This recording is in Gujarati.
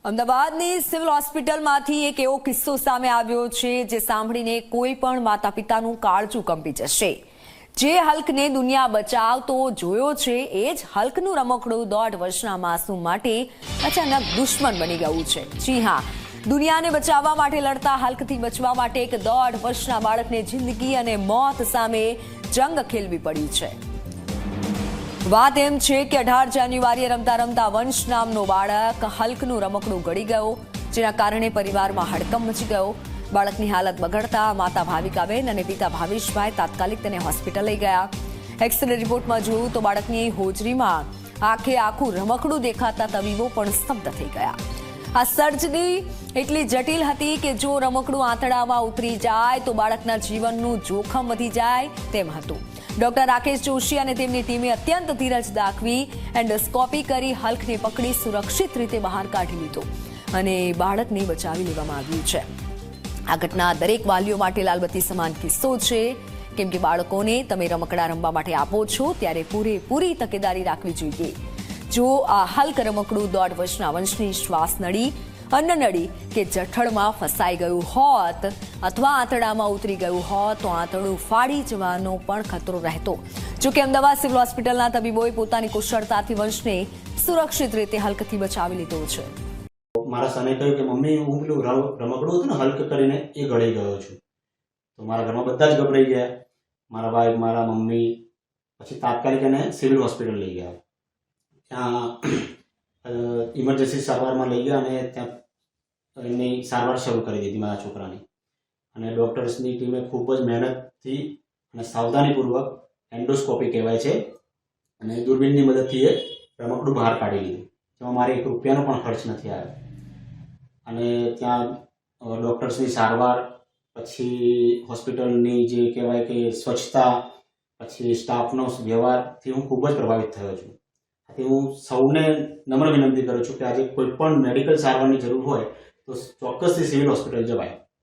અમદાવાદની સિવિલ હોસ્પિટલમાંથી એક એવો કિસ્સો સામે આવ્યો છે જે સાંભળીને કોઈ પણ માતા પિતાનું કાળજું કંપી જશે। જે હલ્કને દુનિયા બચાવતો જોયો છે એ જ હલ્કનું રમકડું 1.5 વર્ષના માસૂમ માટે અચાનક દુશ્મન બની ગયું છે। જી હા, દુનિયાને બચાવવા માટે લડતા હલ્કથી બચવા માટે એક 1.5 વર્ષના બાળકને જિંદગી અને મોત સામે જંગ ખેલવી પડી છે। વાત એમ છે કે 18 જાન્યુઆરીએ રમતા રમતા વંશ નામનો બાળક હલ્કનું રમકડું ગળી ગયો, જેના કારણે પરિવારમાં હડકંપ મચી ગયો। બાળકની હાલત બગડતા માતા ભાવિકાબેન અને પિતા ભાવેશભાઈ તાત્કાલિક તેને હોસ્પિટલ લઈ ગયા। એક્સરે રિપોર્ટમાં જોયું તો બાળકની હોજરીમાં આખે આખું રમકડું દેખાતા તબીબો પણ સ્તબ્ધ થઈ ગયા। આ સર્જરી એટલી જટિલ હતી કે જો રમકડું આંતરડામાં ઉતરી જાય તો બાળકના જીવનનું જોખમ વધી જાય તેમ હતું। ડોક્ટર રાકેશ જોશી અને તેમની ટીમે અત્યંત ધીરજ દાખવી એન્ડોસ્કોપી કરી હલ્કને પકડી સુરક્ષિત રીતે બહાર કાઢી લીધો અને બાળકને બચાવી લેવામાં આવ્યું છે। આ ઘટના દરેક વાલીઓ માટે લાલબત્તી સમાન કિસ્સો છે, કેમ કે બાળકોને તમે રમકડા રમવા માટે આપો છો ત્યારે પૂરેપૂરી તકેદારી રાખવી જોઈએ। જો આ હલ્ક રમકડું 1.5 વર્ષના વંશની શ્વાસ નળી, અન્ન નળી કે જઠરમાં ફસાઈ ગયું હોત અથવા આંતરડામાં ઉતરી ગયું હોત તો આંતરડું ફાડી જવાનો પણ ખતરો રહેતો। જો કે અમદાવાદ સિવિલ હોસ્પિટલના તબીબોએ પોતાની કુશળતાથી વંશને સુરક્ષિત રીતે હલ્કથી બચાવી લીધો છે। મારા સને કહ્યું કે મમ્મી હું પેલું રમકડું હતું ને હલ્ક કરીને એ ગળી ગયો છું। તો મારા ઘરમાં બધા જ ગભરાઈ ગયા, મારા ભાઈ, મારા મમ્મી। પછી તાત્કાલિક એને સિવિલ હોસ્પિટલ લઈ ગયા। ત્યાં ઇમરજન્સી સારવારમાં લઈ ગયા અને ત્યાં એની સારવાર શરૂ કરી દીધી મારા છોકરાની। અને ડૉક્ટર્સની ટીમે ખૂબ જ મહેનતથી અને સાવધાનીપૂર્વક એન્ડોસ્કોપી કહેવાય છે અને દૂરબીનની મદદથી એ રમકડું બહાર કાઢી લીધું, જેમાં મારે 1 રૂપિયાનો પણ ખર્ચ નથી આવ્યો। અને ત્યાં ડૉક્ટર્સની સારવાર, પછી હોસ્પિટલની જે કહેવાય કે સ્વચ્છતા, પછી સ્ટાફનો વ્યવહારથી હું ખૂબ જ પ્રભાવિત થયો છું। આથી હું સૌને નમ્ર વિનંતી કરું છું કે આજે કોઈ પણ મેડિકલ સારવારની જરૂર હોય તો ચોક્કસથી સિવિલ હોસ્પિટલ જવાય।